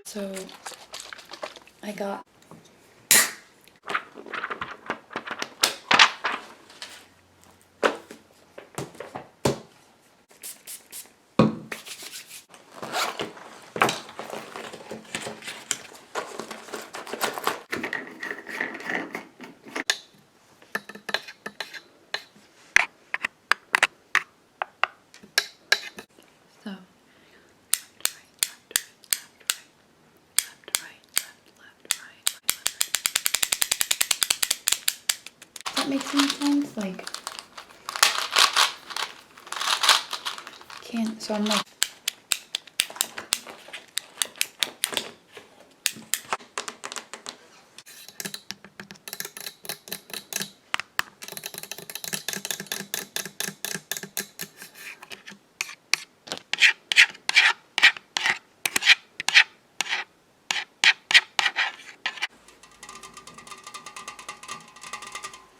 So I got that makes any sense? Like, can't, so I'm like,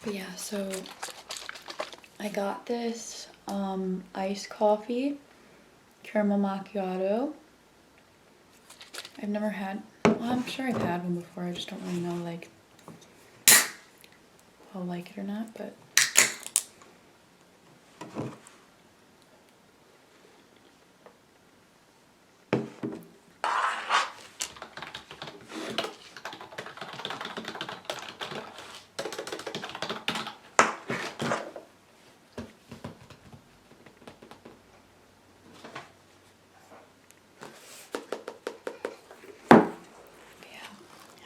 but yeah, so I got this iced coffee, caramel macchiato. I've never had, well, I'm sure I've had one before, I just don't really know like if I'll like it or not, but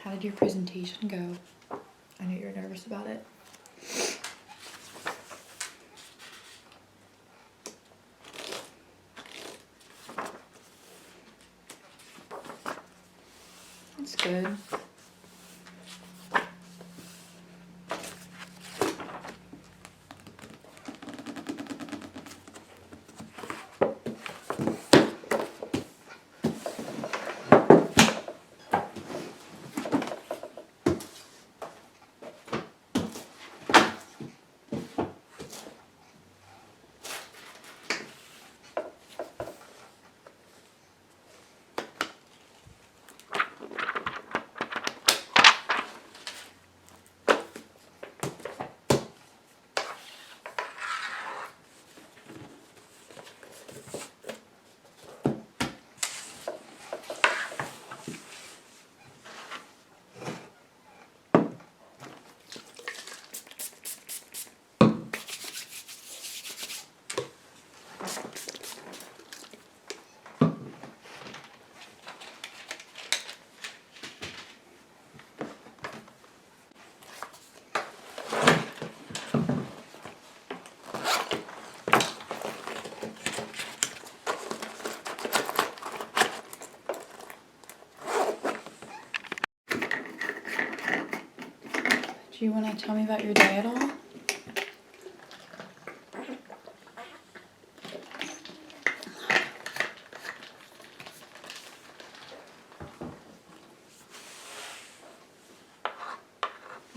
how did your presentation go? I know you're nervous about it. That's good. Do you want to tell me about your day at all?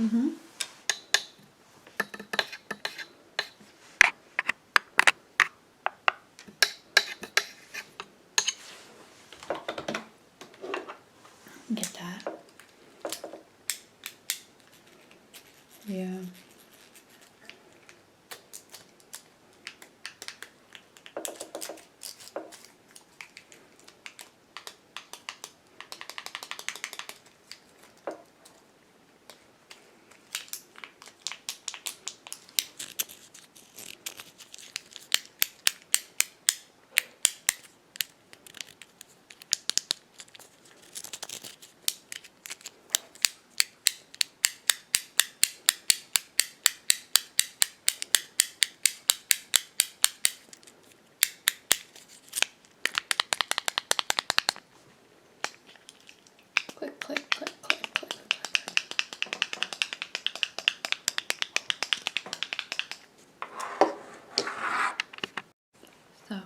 Mm-hmm. Get that. Yeah. Click, click, click, click, click, click. So,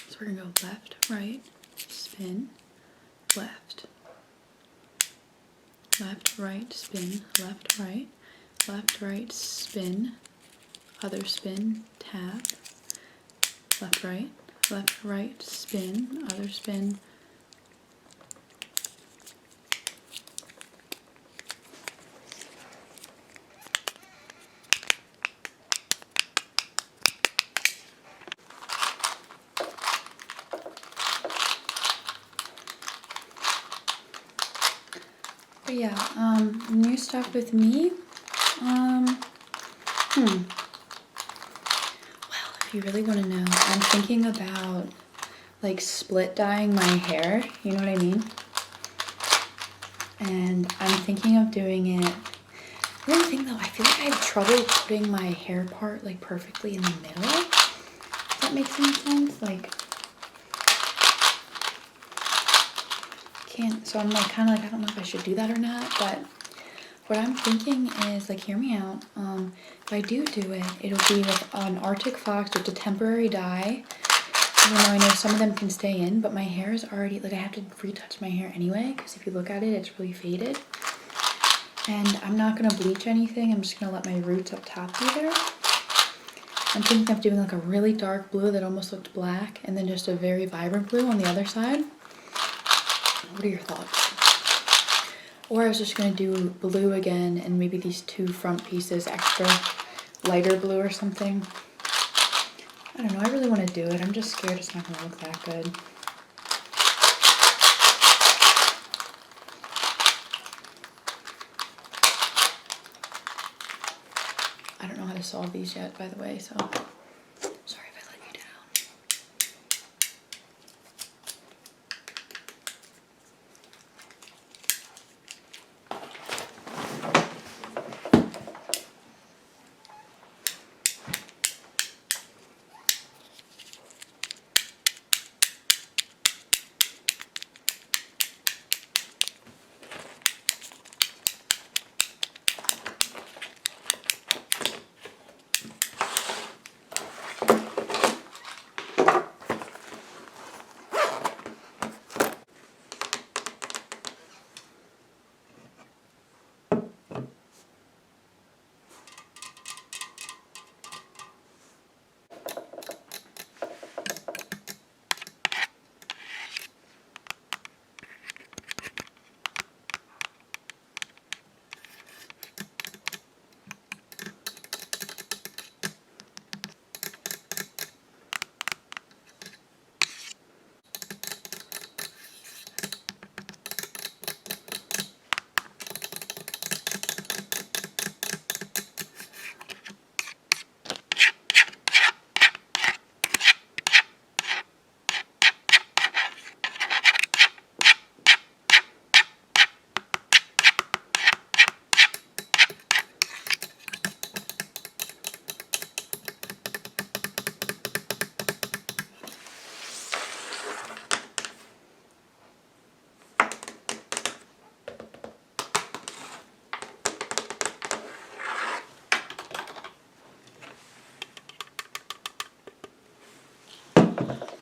so we're gonna go left, right, spin, left, left, right, spin, left, right, spin, other spin, tap, left, right, spin, other spin. But yeah, new stuff with me. Well, if you really want to know, I'm thinking about like split dyeing my hair, you know what I mean? And I'm thinking of doing it. The only thing though, I feel like I have trouble putting my hair part like perfectly in the middle. Does that make any sense? Like, can't, so I'm like kind of like, I don't know if I should do that or not, but what I'm thinking is, like, hear me out, if I do it, it'll be with an Arctic Fox, with a temporary dye. Even though I know some of them can stay in, but my hair is already, like, I have to retouch my hair anyway, because if you look at it, it's really faded. And I'm not going to bleach anything, I'm just going to let my roots up top be there. I'm thinking of doing like a really dark blue that almost looked black, and then just a very vibrant blue on the other side. What are your thoughts? Or I was just going to do blue again, and maybe these two front pieces extra lighter blue or something. I don't know, I really want to do it. I'm just scared it's not going to look that good. I don't know how to solve these yet, by the way, so